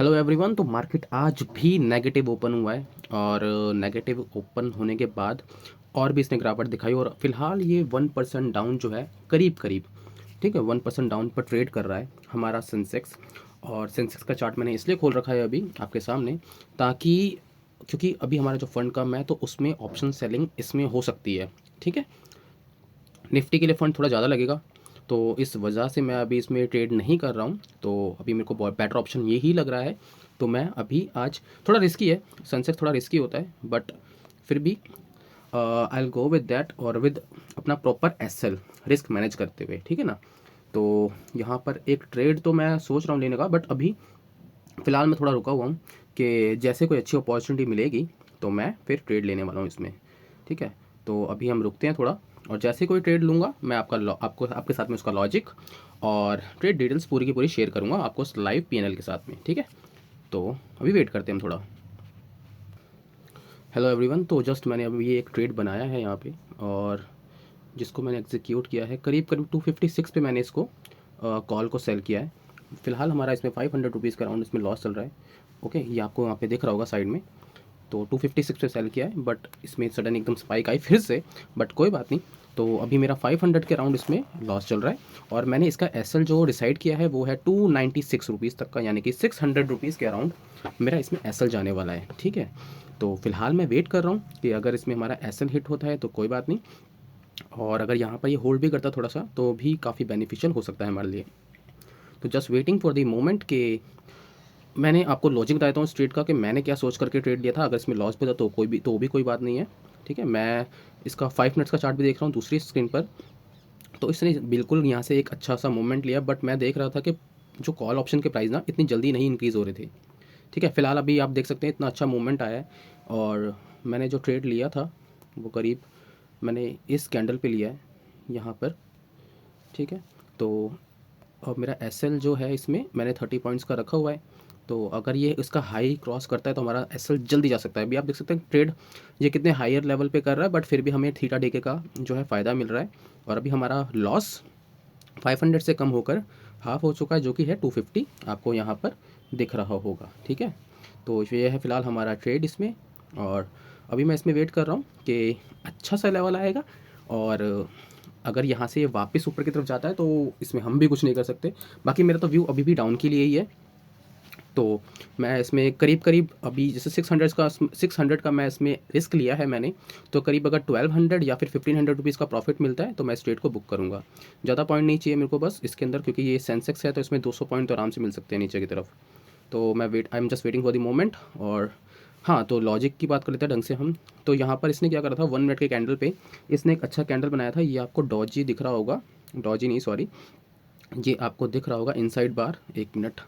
Hello everyone. तो market आज भी नेगेटिव ओपन हुआ है और नेगेटिव ओपन होने के बाद और भी इसने गिरावट दिखाई और फिलहाल ये 1% डाउन जो है करीब करीब, ठीक है, 1% डाउन पर ट्रेड कर रहा है हमारा सेंसेक्स। और सेंसेक्स का चार्ट मैंने इसलिए खोल रखा है अभी आपके सामने ताकि, क्योंकि अभी हमारा जो फंड कम है तो उसमें ऑप्शन सेलिंग इसमें हो सकती है। ठीक है, निफ्टी के लिए फ़ंड थोड़ा ज़्यादा लगेगा, तो इस वजह से मैं अभी इसमें ट्रेड नहीं कर रहा हूँ। तो अभी मेरे को बहुत बेटर ऑप्शन यही लग रहा है। तो मैं अभी आज, थोड़ा रिस्की है, सनसेट थोड़ा रिस्की होता है, बट फिर भी I will go with that और विद अपना प्रॉपर एसएल रिस्क मैनेज करते हुए, ठीक है ना। तो यहाँ पर एक ट्रेड तो मैं सोच रहा हूँ लेने का, बट अभी फ़िलहाल मैं थोड़ा रुका हुआ हूँ कि जैसे कोई अच्छी अपॉर्चुनिटी मिलेगी तो मैं फिर ट्रेड लेने वाला हूँ इसमें। ठीक है, तो अभी हम रुकते हैं थोड़ा, और जैसे कोई ट्रेड लूँगा मैं आपको आपके साथ में उसका लॉजिक और ट्रेड डिटेल्स पूरी की पूरी शेयर करूँगा आपको लाइव पीएनएल के साथ में। ठीक है, तो अभी वेट करते हैं हम थोड़ा। Hello everyone. तो जस्ट मैंने अभी ये एक ट्रेड बनाया है यहाँ पे, और जिसको मैंने एग्जीक्यूट किया है करीब करीब 256 पे मैंने इसको कॉल को सेल किया है। फिलहाल हमारा इसमें 500 रुपीज़ का राउंड इसमें लॉस चल रहा है। ओके, ये आपको यहाँ पे दिख रहा होगा साइड में। तो 256 पे सेल किया है, बट इसमें सडन एकदम स्पाइक आई फिर से, बट कोई बात नहीं। तो अभी मेरा 500 के राउंड इसमें लॉस चल रहा है, और मैंने इसका एसएल जो डिसाइड किया है वो है 296 रुपीज़ तक का, यानी कि 600 रुपीज़ के अराउंड मेरा इसमें एसएल जाने वाला है। ठीक है, तो फिलहाल मैं वेट कर रहा हूँ कि अगर इसमें हमारा एसएल हिट होता है तो कोई बात नहीं, और अगर यहाँ पर ये होल्ड भी करता थोड़ा सा तो भी काफ़ी बेनिफिशियल हो सकता है हमारे लिए। तो just waiting for the moment कि मैंने आपको लॉजिक बताया हूँ स्ट्रेट का कि मैंने क्या सोच करके ट्रेड लिया था। अगर इसमें लॉस भी था तो कोई बात नहीं है। ठीक है, मैं इसका 5 मिनट्स का चार्ट भी देख रहा हूँ दूसरी स्क्रीन पर। तो इसने बिल्कुल यहाँ से एक अच्छा सा मूवमेंट लिया, बट मैं देख रहा था कि जो कॉल ऑप्शन के प्राइस ना इतनी जल्दी नहीं इंक्रीज़ हो रहे थे। ठीक है, फिलहाल अभी आप देख सकते हैं इतना अच्छा मूवमेंट आया है, और मैंने जो ट्रेड लिया था वो करीब मैंने इस कैंडल पे लिया है यहाँ पर। ठीक है, तो और मेरा एसएल जो है इसमें मैंने 30 पॉइंट्स का रखा हुआ है। तो अगर ये इसका हाई क्रॉस करता है तो हमारा एसएल जल्दी जा सकता है। अभी आप देख सकते हैं ट्रेड ये कितने हायर लेवल पे कर रहा है, बट फिर भी हमें थीटा डीके का जो है फ़ायदा मिल रहा है। और अभी हमारा लॉस 500 से कम होकर हाफ हो चुका है, जो कि है 250, आपको यहाँ पर दिख रहा होगा। ठीक है, तो ये है फ़िलहाल हमारा ट्रेड इसमें, और अभी मैं इसमें वेट कर रहा हूँ कि अच्छा सा लेवल आएगा, और अगर यहाँ से ये वापस ऊपर की तरफ जाता है तो इसमें हम भी कुछ नहीं कर सकते। बाकी मेरा तो व्यू अभी भी डाउन के लिए ही है। तो मैं इसमें करीब करीब अभी जैसे 600 का मैं इसमें रिस्क लिया है मैंने, तो करीब अगर 1200 या फिर 1500 रुपीज़ का प्रॉफिट मिलता है तो मैं स्ट्रेट को बुक करूँगा। ज़्यादा पॉइंट नहीं चाहिए मेरे को बस इसके अंदर, क्योंकि ये सेंसेक्स है तो इसमें 200 पॉइंट तो आराम से मिल सकते हैं नीचे की तरफ। तो मैं I am just waiting for the moment. और हाँ, तो लॉजिक की बात कर लेते हैं ढंग से हम। तो यहाँ पर इसने क्या करा था, 1 मिनट के कैंडल पे इसने एक अच्छा कैंडल बनाया था। ये आपको डॉजी दिख रहा होगा, डॉजी नहीं सॉरी, ये आपको दिख रहा होगा इनसाइड बार। 1 मिनट,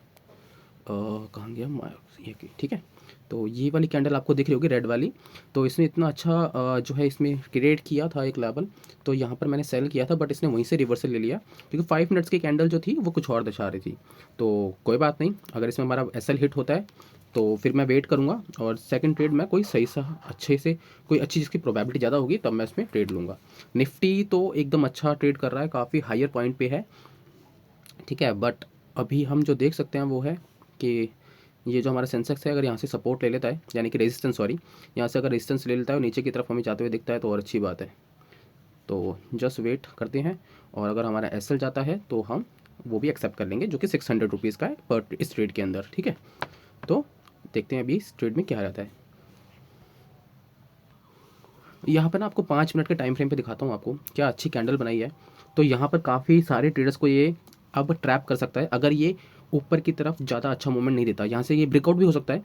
कहाँ गया ये ठीक है। तो ये वाली कैंडल आपको दिख रही होगी रेड वाली। तो इसने इतना अच्छा जो है इसमें क्रिएट किया था एक लेवल, तो यहाँ पर मैंने सेल किया था, बट इसने वहीं से रिवर्सल ले लिया, क्योंकि 5 मिनट्स की कैंडल जो थी वो कुछ और दर्शा रही थी। तो कोई बात नहीं, अगर इसमें हमारा एसएल हिट होता है तो फिर मैं वेट करूँगा, और सेकंड ट्रेड मैं कोई सही सा अच्छे से कोई अच्छी चीज़ की प्रोबेबिलिटी ज़्यादा होगी तब मैं इसमें ट्रेड लूँगा। निफ्टी तो एकदम अच्छा ट्रेड कर रहा है, काफ़ी हायर पॉइंट पे है। ठीक है, बट अभी हम जो देख सकते हैं वो है कि ये जो हमारा सेंसेक्स है अगर यहाँ से सपोर्ट ले लेता है, यानी कि रेजिस्टेंस सॉरी, यहाँ से अगर रेजिस्टेंस ले लेता है और नीचे की तरफ हमें जाते हुए दिखता है तो और अच्छी बात है। तो जस्ट वेट करते हैं, और अगर हमारा एसएल जाता है तो हम वो भी एक्सेप्ट कर लेंगे, जो कि 600 रुपीज़ का है पर इस ट्रेड के अंदर। ठीक है, तो देखते हैं अभी इस ट्रेड में क्या रहता है। यहाँ पर ना आपको 5 मिनट के टाइम फ्रेम पे दिखाता हूँ आपको क्या अच्छी कैंडल बनाई है। तो यहाँ पर काफ़ी सारे ट्रेडर्स को ये अब ट्रैप कर सकता है, अगर ये ऊपर की तरफ ज़्यादा अच्छा मूवमेंट नहीं देता। यहाँ से ये ब्रेकआउट भी हो सकता है।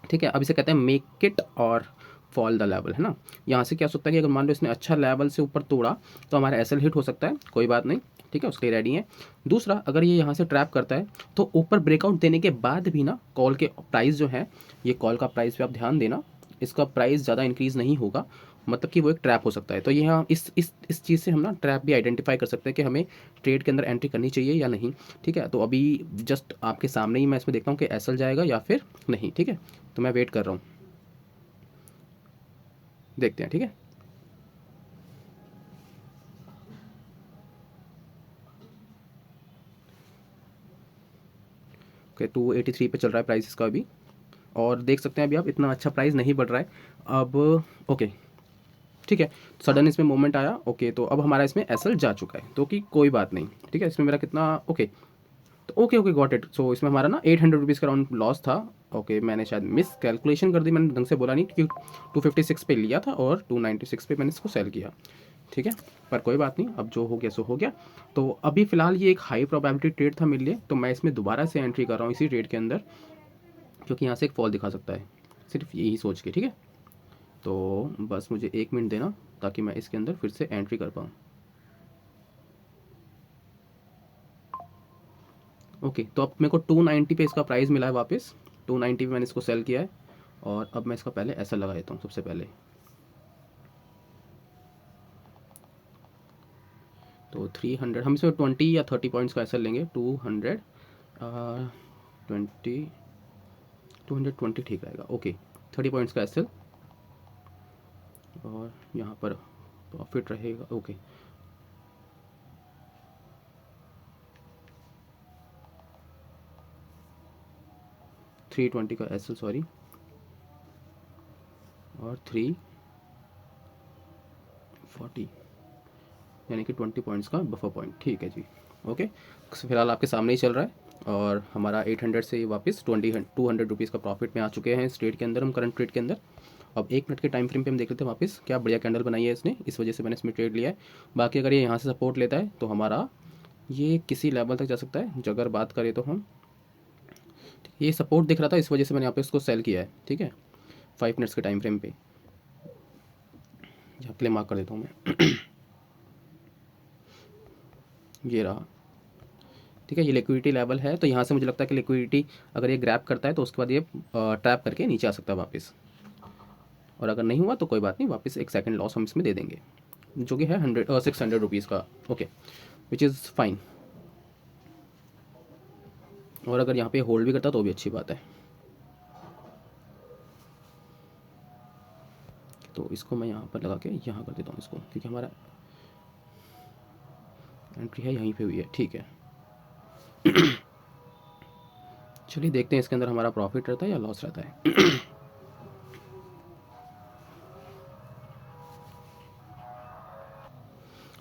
ठीक है, अब इसे कहते हैं मेक इट और फॉल द लेवल, है ना। यहाँ से क्या हो सकता है कि अगर मान लो इसने अच्छा लेवल से ऊपर तोड़ा तो हमारा एसएल हिट हो सकता है, कोई बात नहीं। ठीक है, उसके लिए रेडी है। दूसरा, अगर ये यहाँ से ट्रैप करता है तो ऊपर ब्रेकआउट देने के बाद भी ना कॉल के प्राइस जो है, ये कॉल का प्राइस पे आप ध्यान देना, इसका प्राइस ज़्यादा इंक्रीज़ नहीं होगा, मतलब कि वो एक ट्रैप हो सकता है। तो ये हम इस चीज़ से हम ना ट्रैप भी आइडेंटिफाई कर सकते हैं कि हमें ट्रेड के अंदर एंट्री करनी चाहिए या नहीं। ठीक है, तो अभी जस्ट आपके सामने ही मैं इसमें देखता हूँ कि एसएल जाएगा या फिर नहीं। ठीक है, तो मैं वेट कर रहा हूँ, देखते हैं। ठीक है, ओके 283 पे चल रहा है प्राइस इसका अभी, और देख सकते हैं अभी आप इतना अच्छा प्राइस नहीं बढ़ रहा है अब। ओके ठीक है, सडन इसमें मोमेंट आया। ओके तो अब हमारा इसमें एसएल जा चुका है, तो कि कोई बात नहीं, ठीक है। इसमें मेरा कितना, ओके तो ओके ओके गॉट इट। सो इसमें हमारा ना 800 रुपीज़ का राउंड लॉस था। ओके मैंने शायद मिस कैलकुलेशन कर दी, मैंने ढंग से बोला नहीं, क्योंकि 256 पे लिया था और 296 पे मैंने इसको सेल किया, ठीक है। पर कोई बात नहीं, अब जो हो गया सो हो गया। तो अभी फ़िलहाल ये एक हाई प्रोबेबिलिटी ट्रेड था मेरे लिए, तो मैं इसमें दोबारा से एंट्री कर रहा हूँ इसी ट्रेड के अंदर, क्योंकि यहाँ से एक फॉल दिखा सकता है, सिर्फ यही सोच के, ठीक है। तो बस मुझे 1 मिनट देना ताकि मैं इसके अंदर फिर से एंट्री कर पाऊँ। ओके तो अब मेरे को 290 पे इसका प्राइस मिला है वापस, 290 पे मैंने इसको सेल किया है, और अब मैं इसका पहले ऐसा लगा देता हूँ सबसे पहले। तो 300 हम इसमें 20 या 30 पॉइंट्स का ऐसा लेंगे। 20 220 ठीक रहेगा। ओके 30 पॉइंट्स का एसएल, और यहाँ पर प्रॉफिट रहेगा। ओके थ्री 20 का एसएल सॉरी, और 340 यानी कि 20 पॉइंट्स का बफर पॉइंट, ठीक है जी। ओके फिलहाल आपके सामने ही चल रहा है, और हमारा 800 से वापस 200 रुपीज़ का प्रॉफिट में आ चुके हैं इस ट्रेड के अंदर, हम करंट ट्रेड के अंदर। अब 1 मिनट के टाइम फ्रेम पे हम देख लेते हैं वापस, क्या बढ़िया कैंडल बनाई है इसने, इस वजह से मैंने इसमें ट्रेड लिया है। बाकी अगर ये यहाँ से सपोर्ट लेता है तो हमारा ये किसी लेवल तक जा सकता है, जो अगर बात करें तो हम, ये सपोर्ट दिख रहा था इस वजह से मैंने यहाँ पे इसको सेल किया है, ठीक है। 5 मिनट्स के टाइम फ्रेम पे यहाँ के लिए मार्क कर देता हूँ मैं ये रहा, ठीक है। ये लिक्विडिटी लेवल है, तो यहाँ से मुझे लगता है कि लिक्विडिटी अगर ये ग्रैब करता है तो उसके बाद ये ट्रैप करके नीचे आ सकता है वापस, और अगर नहीं हुआ तो कोई बात नहीं, वापस एक सेकंड लॉस हम इसमें दे देंगे, जो कि है 600 रुपीज़ का। ओके विच इज़ फाइन, और अगर यहाँ पे होल्ड भी करता तो भी अच्छी बात है। तो इसको मैं यहाँ पर लगा के यहाँ कर देता हूँ इसको, क्योंकि हमारा एंट्री है यहीं पे हुई है, ठीक है। चलिए देखते हैं इसके अंदर हमारा प्रॉफिट रहता है या लॉस रहता है।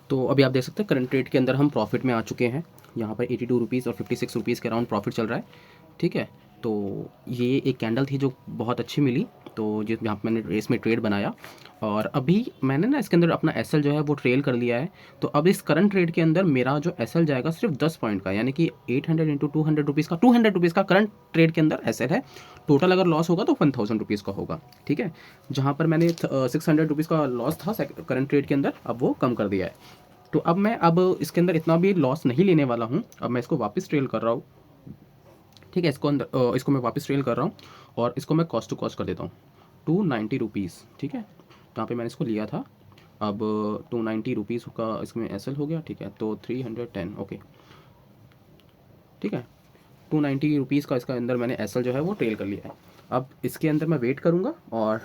तो अभी आप देख सकते हैं करंट रेट के अंदर हम प्रॉफिट में आ चुके हैं, यहाँ पर 82 रुपीज़ और 56 रुपीज़ के अराउंड प्रॉफिट चल रहा है, ठीक है। तो ये एक कैंडल थी जो बहुत अच्छी मिली, तो जिस यहाँ पर मैंने इसमें ट्रेड बनाया, और अभी मैंने ना इसके अंदर अपना एसएल जो है वो ट्रेल कर लिया है। तो अब इस करंट ट्रेड के अंदर मेरा जो एसएल जाएगा सिर्फ 10 पॉइंट का, यानी कि 800 इंटू 200 रुपीज़ का, 200 रुपीज़ का करंट ट्रेड के अंदर एसएल है। टोटल अगर लॉस होगा तो 1000 रुपीज़ का होगा, ठीक है। जहाँ पर मैंने 600 रुपीज़ का लॉस था करंट ट्रेड के अंदर, अब वो कम कर दिया है। तो अब मैं इसके अंदर इतना भी लॉस नहीं लेने वाला हूँ, अब मैं इसको वापस ट्रेल कर रहा हूँ, ठीक है। इसको मैं वापस ट्रेल कर रहा हूँ, और इसको मैं कॉस्ट टू कॉस्ट कर देता हूँ 290 रुपीज़, ठीक है। यहाँ पे मैंने इसको लिया था, अब 290 रुपीज़ का इसमें एसएल हो गया, ठीक है। तो 310 ओके, ठीक है। 290 रुपीज़ का इसका अंदर मैंने एसएल जो है वो ट्रेल कर लिया है। अब इसके अंदर मैं वेट करूँगा, और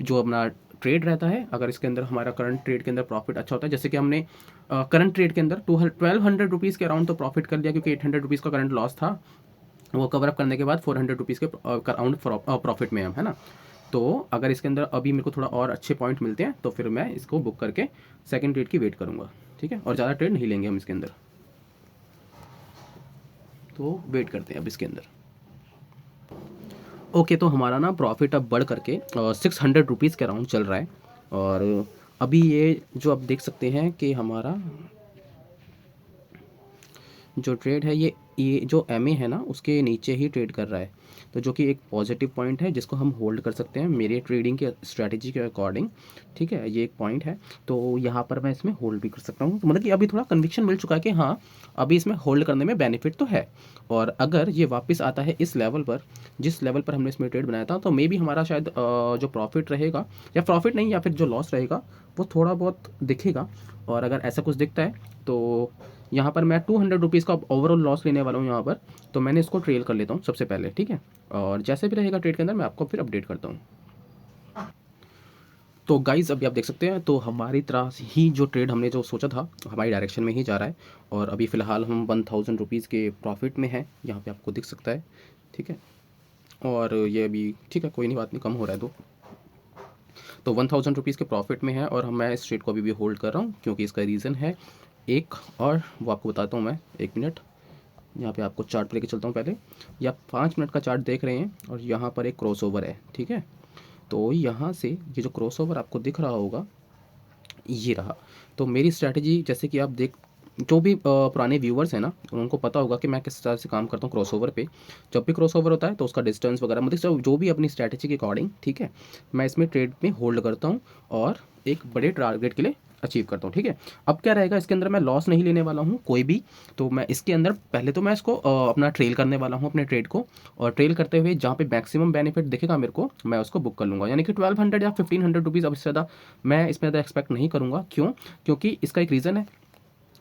जो अपना ट्रेड रहता है, अगर इसके अंदर हमारा करंट ट्रेड के अंदर प्रॉफिट अच्छा होता है, जैसे कि हमने करंट ट्रेड के अंदर 1200 रुपीज़ के अराउंड तो प्रॉफिट कर लिया, क्योंकि 800 रुपीज़ का करंट लॉस था, वो कवर अप करने के बाद 400 रुपीज़ के अराउंड प्रॉफिट में हम, है ना। तो अगर इसके अंदर अभी मेरे को थोड़ा और अच्छे पॉइंट मिलते हैं तो फिर मैं इसको बुक करके सेकंड ट्रेड की वेट करूँगा, ठीक है। और ज़्यादा ट्रेड नहीं लेंगे हम इसके अंदर, तो वेट करते हैं अब इसके अंदर। ओके तो हमारा ना प्रॉफिट अब बढ़ करके 600 रुपीज़ के अराउंड चल रहा है, और अभी ये जो आप देख सकते हैं कि हमारा जो ट्रेड है ये जो एमए है ना उसके नीचे ही ट्रेड कर रहा है, तो जो कि एक पॉजिटिव पॉइंट है जिसको हम होल्ड कर सकते हैं मेरे ट्रेडिंग के स्ट्रैटेजी के अकॉर्डिंग, ठीक है। ये एक पॉइंट है, तो यहाँ पर मैं इसमें होल्ड भी कर सकता हूँ, तो मतलब कि अभी थोड़ा कन्विक्शन मिल चुका है कि हाँ अभी इसमें होल्ड करने में बेनिफिट तो है। और अगर ये वापस आता है इस लेवल पर, जिस लेवल पर हमने इसमें ट्रेड बनाया था, तो मे भी हमारा शायद जो प्रॉफिट रहेगा, या प्रॉफिट नहीं, या फिर जो लॉस रहेगा वो थोड़ा बहुत दिखेगा। और अगर ऐसा कुछ दिखता है तो यहाँ पर मैं 200 रुपीज़ का ओवरऑल लॉस लेने वाला हूँ यहाँ पर, तो मैंने इसको ट्रेल कर लेता हूँ सबसे पहले, ठीक है। और जैसे भी रहेगा ट्रेड के अंदर मैं आपको फिर अपडेट करता हूँ। तो गाइज़ अभी आप देख सकते हैं, तो हमारी तरह से ही जो ट्रेड हमने जो सोचा था हमारी डायरेक्शन में ही जा रहा है। और अभी फ़िलहाल हम 1000 रुपीज़ के प्रॉफिट में हैं, यहाँ पे आपको दिख सकता है। ठीक है, और ये अभी ठीक है, कोई नहीं, बात नहीं, कम हो रहा है तो 1000 रुपीज़ के प्रॉफिट में है। और मैं इस ट्रेड को अभी भी होल्ड कर रहा हूँ, क्योंकि इसका रीज़न है एक, और वो आपको बताता हूँ मैं। 1 मिनट, यहाँ पे आपको चार्ट पे लेके चलता हूँ। पहले ये आप 5 मिनट का चार्ट देख रहे हैं, और यहाँ पर एक क्रॉसओवर है। ठीक है, तो यहाँ से ये जो क्रॉसओवर आपको दिख रहा होगा, ये रहा। तो मेरी स्ट्रैटेजी, जैसे कि आप देख, जो भी पुराने व्यूवर्स हैं ना, उनको पता होगा कि मैं किस तरह से काम करता हूँ क्रॉसओवर पे। जब भी क्रॉसओवर होता है तो उसका डिस्टेंस वगैरह, मतलब जो भी अपनी स्ट्रैटेजी के अकॉर्डिंग, ठीक है, मैं इसमें ट्रेड में होल्ड करता हूँ और एक बड़े टारगेट के लिए अचीव करता हूँ। ठीक है, अब क्या रहेगा, इसके अंदर मैं लॉस नहीं लेने वाला हूँ कोई भी। तो मैं इसके अंदर पहले तो मैं इसको अपना ट्रेल करने वाला हूँ, अपने ट्रेड को। और ट्रेल करते हुए जहाँ पे मैक्सिमम बेनिफिट दिखेगा मेरे को, मैं उसको बुक कर लूँगा। यानी कि 1200 या 1500 रुपीज़, अब इससे ज़्यादा मैं इसमें ज़्यादा एक्सपेक्ट नहीं करूँगा। क्यों? क्योंकि इसका एक रीज़न है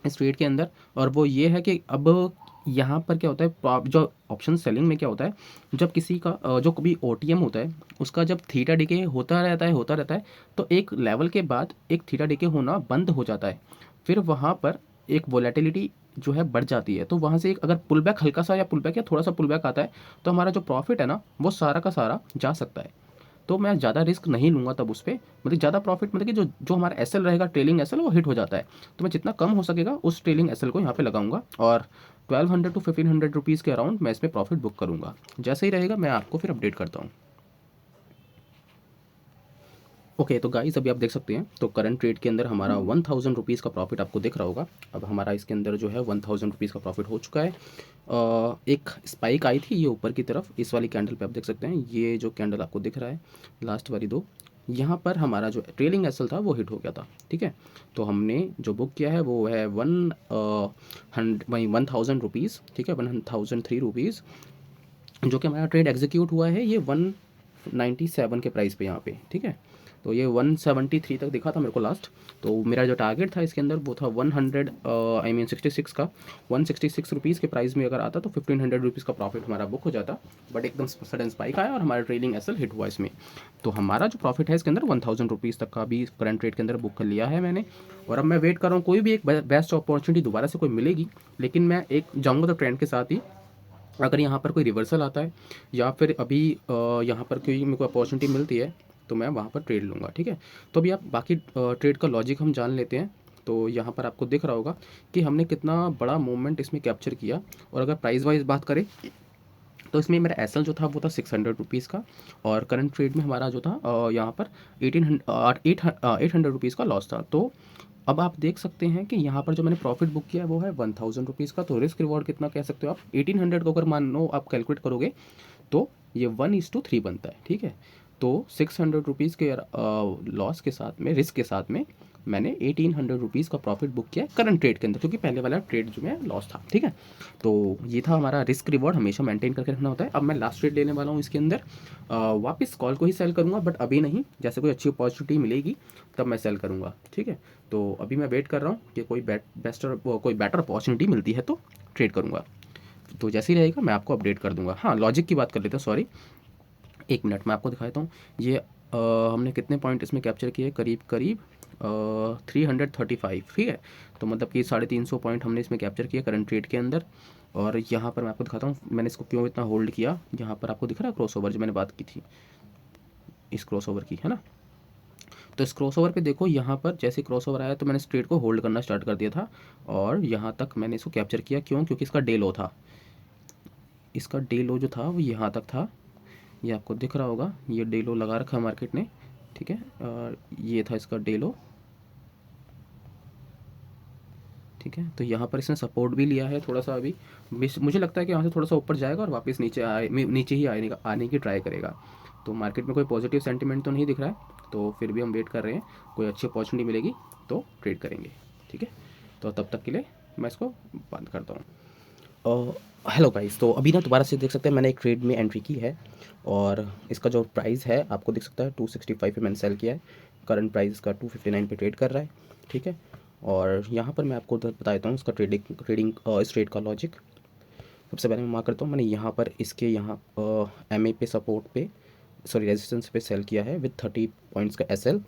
इस ट्रेड के अंदर, और वो ये है कि अब यहाँ पर क्या होता है, जो ऑप्शन सेलिंग में क्या होता है, जब किसी का जो कभी ओटीएम होता है, उसका जब थीटा डिके होता रहता है, तो एक लेवल के बाद एक थीटा डिके होना बंद हो जाता है। फिर वहाँ पर एक वोलेटिलिटी जो है बढ़ जाती है। तो वहाँ से एक अगर पुल बैक, हल्का सा या पुल बैक या थोड़ा सा पुल बैक आता है, तो हमारा जो प्रॉफिट है ना, वो सारा का सारा जा सकता है। तो मैं ज़्यादा रिस्क नहीं लूँगा तब उस पे, मतलब ज़्यादा प्रॉफिट, मतलब कि जो जो हमारा एसएल रहेगा, ट्रेलिंग एसएल, वो हिट हो जाता है। तो मैं जितना कम हो सकेगा उस ट्रेलिंग एसएल को यहाँ पे लगाऊंगा, और 1200 to 1500 रुपीज़ के अराउंड मैं इसमें प्रॉफिट बुक करूँगा। जैसे ही रहेगा मैं आपको फिर अपडेट करता हूँ। ओके, तो गाइस अभी आप देख सकते हैं, तो करंट ट्रेड के अंदर हमारा 1000 रुपीज़ का प्रॉफिट आपको दिख रहा होगा। अब हमारा इसके अंदर जो है 1000 रुपीज़ का प्रॉफिट हो चुका है। एक स्पाइक आई थी ये ऊपर की तरफ, इस वाली कैंडल पे आप देख सकते हैं, ये जो कैंडल आपको दिख रहा है, लास्ट वाली दो, यहाँ पर हमारा जो ट्रेलिंग एसएल था वो हिट हो गया था। ठीक है, तो हमने जो बुक किया है वो है 1000 रुपीज़। ठीक है, 1003 रुपीज़, जो कि हमारा ट्रेड एग्जीक्यूट हुआ है ये 197 के प्राइस पे यहाँ पे। ठीक है, तो ये 173 तक दिखा था मेरे को लास्ट। तो मेरा जो टारगेट था इसके अंदर वो था 66 का। 166 रुपीज़ के प्राइस में अगर आता तो 1500 रुपीज़ का प्रॉफिट हमारा बुक हो जाता। बट एकदम सडन स्पाइक आया और हमारा ट्रेलिंग एसएल हिट हुआ इसमें। तो हमारा जो प्रॉफिट है इसके अंदर 1000 रुपीज़ तक का भी करंट रेट के अंदर बुक कर लिया है मैंने। और अब मैं वेट कर रहा हूँ कोई भी एक बेस्ट अपॉर्चुनिटी दोबारा से कोई मिलेगी, लेकिन मैं एक जाऊँगा तो ट्रेंड के साथ ही। अगर यहाँ पर कोई रिवर्सल आता है, या फिर अभी यहाँ पर कोई मेरे को अपॉर्चुनिटी मिलती है, तो मैं वहाँ पर ट्रेड लूँगा। ठीक है, तो अभी आप बाकी ट्रेड का लॉजिक हम जान लेते हैं। तो यहाँ पर आपको दिख रहा होगा कि हमने कितना बड़ा मूवमेंट इसमें कैप्चर किया। और अगर प्राइस वाइज बात करें, तो इसमें मेरा एसएल जो था वो था 600 रुपीज़ का, और करंट ट्रेड में हमारा जो था यहाँ पर 800 रुपीज़ का लॉस था। तो अब आप देख सकते हैं कि यहाँ पर जो मैंने प्रॉफिट बुक किया है वो है 1000 रुपीज़ का। तो रिस्क रिवॉर्ड कितना कह सकते हो आप, 1800 को अगर मान लो आप कैलकुलेट करोगे तो ये 1:3 बनता है। ठीक है, तो 600 रुपीज़ के लॉस के साथ में, रिस्क के साथ में, मैंने 1800 रुपीज़ का प्रॉफिट बुक किया करंट ट्रेड के अंदर, क्योंकि पहले वाला ट्रेड जो में लॉस था। ठीक है, तो ये था हमारा रिस्क रिवॉर्ड, हमेशा मेंटेन करके रखना होता है। अब मैं लास्ट ट्रेड लेने वाला हूँ इसके अंदर, वापस कॉल को ही सेल करूँगा, बट अभी नहीं, जैसे कोई अच्छी अपॉर्चुनिटी मिलेगी तब मैं सेल करूँगा। ठीक है, तो अभी मैं वेट कर रहा हूँ कि कोई कोई बेटर अपॉर्चुनिटी मिलती है तो ट्रेड करूँगा। तो जैसे ही रहेगा मैं आपको अपडेट कर दूंगा। हाँ, लॉजिक की बात कर लेते हैं, सॉरी, 1 मिनट मैं आपको दिखाता हूँ। ये हमने कितने पॉइंट इसमें कैप्चर किए, करीब करीब 335। ठीक है, तो मतलब कि 350 पॉइंट हमने इसमें कैप्चर किए करंट ट्रेड के अंदर। और यहाँ पर मैं आपको दिखाता हूँ मैंने इसको क्यों इतना होल्ड किया। यहाँ पर आपको दिख रहा है क्रॉसओवर, जो मैंने बात की थी इस क्रॉसओवर की, है ना। तो इस क्रॉसओवर पे देखो, यहाँ पर जैसे क्रॉसओवर आया तो मैंने इस ट्रेड को होल्ड करना स्टार्ट कर दिया था, और यहाँ तक मैंने इसको कैप्चर किया। क्यों? क्योंकि इसका डे लो था, इसका डे लो जो था वो यहाँ तक था। ये आपको दिख रहा होगा, ये डे लो लगा रखा है मार्केट ने। ठीक है, और ये था इसका डे लो। ठीक है, तो यहाँ पर इसने सपोर्ट भी लिया है थोड़ा सा। अभी मुझे लगता है कि यहाँ से थोड़ा सा ऊपर जाएगा और वापस नीचे ही आने की ट्राई करेगा। तो मार्केट में कोई पॉजिटिव सेंटिमेंट तो नहीं दिख रहा है, तो फिर भी हम वेट कर रहे हैं, कोई अच्छी अपॉर्चुनिटी मिलेगी तो ट्रेड करेंगे। ठीक है, तो तब तक के लिए मैं इसको बंद करता हूँ। हेलो गाइस, तो अभी ना दोबारा से देख सकते हैं मैंने एक ट्रेड में एंट्री की है, और इसका जो प्राइस है आपको दिख सकता है 265 पे मैंने सेल किया है। करंट प्राइस का 259 पे ट्रेड कर रहा है। ठीक है, और यहाँ पर मैं आपको बता देता हूँ इसका ट्रेडिंग इस ट्रेड का लॉजिक। सबसे पहले मैं मार्क करता हूँ, मैंने यहाँ पर इसके यहाँ MA पे सपोर्ट पे सॉरी रेजिस्टेंस पे सेल किया है विद 30 पॉइंट्स का एसएल,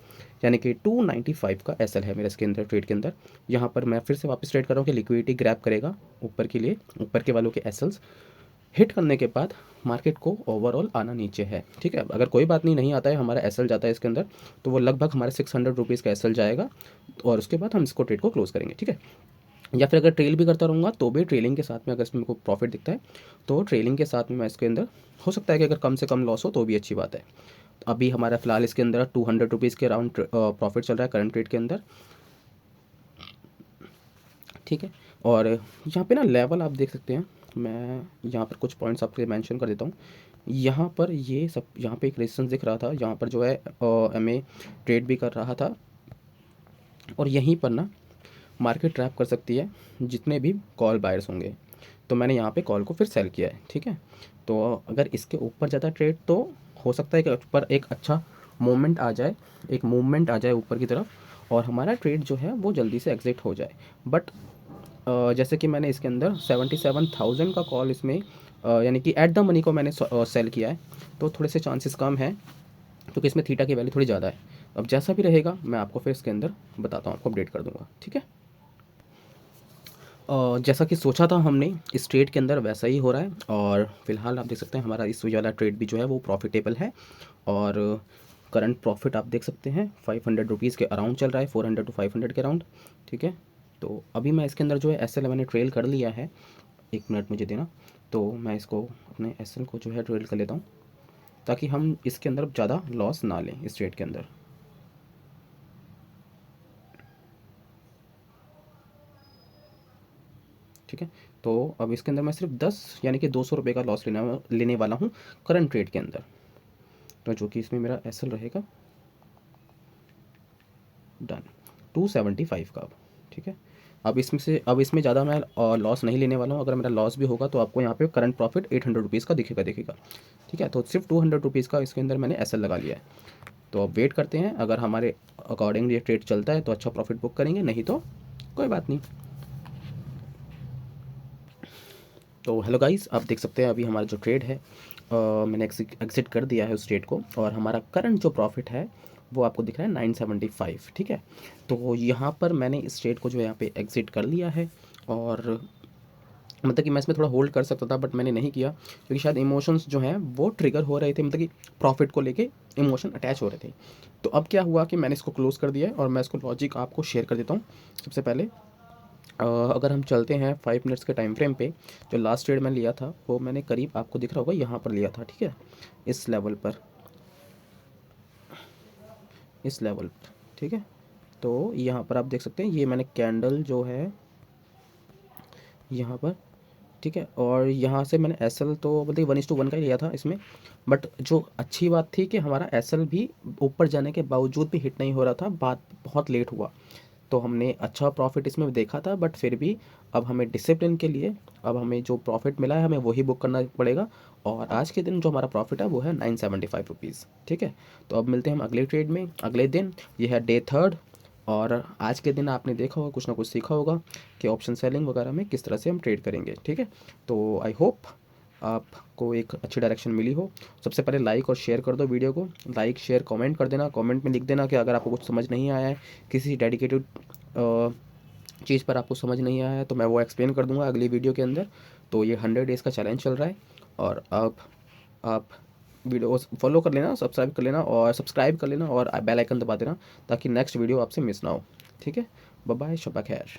यानी कि 295 का एसएल है मेरे इसके अंदर ट्रेड के अंदर। यहाँ पर मैं फिर से वापस ट्रेड कर रहा हूँ कि लिक्विडिटी ग्रैब करेगा ऊपर के लिए, ऊपर के वालों के एसएल्स हिट करने के बाद मार्केट को ओवरऑल आना नीचे है, ठीक है। अगर कोई बात नहीं आता है, हमारा एसएल जाता है इसके अंदर, तो वो लगभग हमारे 600 रुपीज़ का एसएल जाएगा और उसके बाद हम इसको ट्रेड को क्लोज करेंगे, ठीक है। या फिर अगर ट्रेल भी करता रहूँगा तो भी ट्रेलिंग के साथ में अगर इसमें को प्रॉफिट दिखता है तो ट्रेलिंग के साथ में मैं इसके अंदर हो सकता है कि अगर कम से कम लॉस हो तो भी अच्छी बात है। अभी हमारा फिलहाल इसके अंदर 200 रुपीज़ के अराउंड प्रॉफिट चल रहा है करंट ट्रेड के अंदर, ठीक है। और यहाँ पे ना लेवल आप देख सकते हैं, मैं यहाँ पर कुछ पॉइंट्स आपके मेंशन कर देता हूँ। यहाँ पर ये सब, यहाँ पे एक रेजिस्टेंस दिख रहा था, यहाँ पर जो है एमए ट्रेड भी कर रहा था और यहीं पर ना मार्केट ट्रैप कर सकती है जितने भी कॉल बायर्स होंगे। तो मैंने यहाँ पे कॉल को फिर सेल किया है, ठीक है। तो अगर इसके ऊपर ज़्यादा ट्रेड तो हो सकता है कि ऊपर एक अच्छा मूवमेंट आ जाए, एक मूवमेंट आ जाए ऊपर की तरफ और हमारा ट्रेड जो है वो जल्दी से एग्जिट हो जाए। बट जैसे कि मैंने इसके अंदर 77,000 का कॉल इसमें यानी कि एट द मनी को मैंने सेल किया है, तो थोड़े से चांसेस कम हैं क्योंकि इसमें थीटा की वैल्यू थोड़ी ज़्यादा है। अब जैसा भी रहेगा मैं आपको फिर इसके अंदर बताता हूँ, आपको अपडेट कर दूँगा, ठीक है। जैसा कि सोचा था हमने इस ट्रेड के अंदर वैसा ही हो रहा है और फिलहाल आप देख सकते हैं हमारा इस वाला ट्रेड भी जो है वो प्रॉफिटेबल है और करंट प्रॉफिट आप देख सकते हैं 500 रुपीज़ के अराउंड चल रहा है, 400 to 500 के अराउंड, ठीक है। तो अभी मैं इसके अंदर जो है एसएल मैंने ट्रेल कर लिया है, 1 मिनट मुझे देना, तो मैं इसको अपने एसएल को जो है ट्रेल कर लेता हूँ ताकि हम इसके अंदर ज़्यादा लॉस ना लें इस ट्रेड के अंदर, ठीक है। तो अब इसके अंदर मैं सिर्फ 10 यानी कि 200 रुपये का लॉस लेने वाला हूँ करंट ट्रेड के अंदर, तो जो कि इसमें मेरा एसएल रहेगा डन 275 का, अब ठीक है। अब इसमें ज़्यादा मैं लॉस नहीं लेने वाला हूँ। अगर मेरा लॉस भी होगा तो आपको यहाँ पे करंट प्रॉफिट 800 रुपीज़ का दिखेगा, ठीक है। तो सिर्फ 200 रुपीज़ का इसके अंदर मैंने एसएल लगा लिया है। तो अब वेट करते हैं, अगर हमारे अकॉर्डिंग ये ट्रेड चलता है तो अच्छा प्रॉफिट बुक करेंगे, नहीं तो कोई बात नहीं। तो हेलो गाइस, आप देख सकते हैं अभी हमारा जो ट्रेड है मैंने एग्जिट कर दिया है उस ट्रेड को और हमारा करंट जो प्रॉफिट है वो आपको दिख रहा है 975, ठीक है। तो यहाँ पर मैंने इस ट्रेड को जो है यहाँ पे एग्जिट कर लिया है और मतलब कि मैं इसमें थोड़ा होल्ड कर सकता था बट मैंने नहीं किया क्योंकि शायद इमोशंस जो हैं वो ट्रिगर हो रहे थे, मतलब कि प्रॉफिट को लेके इमोशन अटैच हो रहे थे। तो अब क्या हुआ कि मैंने इसको क्लोज़ कर दिया है और मैं इसको लॉजिक आपको शेयर कर देता हूँ। सबसे पहले अगर हम चलते हैं 5 मिनट्स के टाइम फ्रेम पे, जो लास्ट ट्रेड मैं लिया था वो मैंने करीब आपको दिख रहा होगा यहाँ पर लिया था, ठीक है, इस लेवल पर, इस लेवल पर, ठीक है। तो यहाँ पर आप देख सकते हैं ये मैंने कैंडल जो है यहाँ पर, ठीक है, और यहाँ से मैंने एसएल तो मतलब 1:1 का ही लिया था इसमें। बट जो अच्छी बात थी कि हमारा एसएल भी ऊपर जाने के बावजूद भी हिट नहीं हो रहा था, बात बहुत लेट हुआ, तो हमने अच्छा प्रॉफिट इसमें देखा था। बट फिर भी अब हमें डिसिप्लिन के लिए अब हमें जो प्रॉफिट मिला है हमें वही बुक करना पड़ेगा और आज के दिन जो हमारा प्रॉफिट है वो है 975 रुपीज़, ठीक है। तो अब मिलते हैं हम अगले ट्रेड में अगले दिन, ये है डे 3 और आज के दिन आपने देखा होगा कुछ ना कुछ सीखा होगा कि ऑप्शन सेलिंग वगैरह में किस तरह से हम ट्रेड करेंगे, ठीक है। तो आई होप आपको एक अच्छी डायरेक्शन मिली हो। सबसे पहले लाइक और शेयर कर दो वीडियो को, लाइक शेयर कमेंट कर देना, कमेंट में लिख देना कि अगर आपको कुछ समझ नहीं आया है, किसी डेडिकेटेड चीज़ पर आपको समझ नहीं आया है तो मैं वो एक्सप्लेन कर दूंगा अगली वीडियो के अंदर। तो ये 100 डेज़ का चैलेंज चल रहा है और अब आप वीडियो फॉलो कर लेना, सब्सक्राइब कर लेना और बेल आइकन दबा देना ताकि नेक्स्ट वीडियो आपसे मिस ना हो, ठीक है। बाय बाय, शब्बा खैर।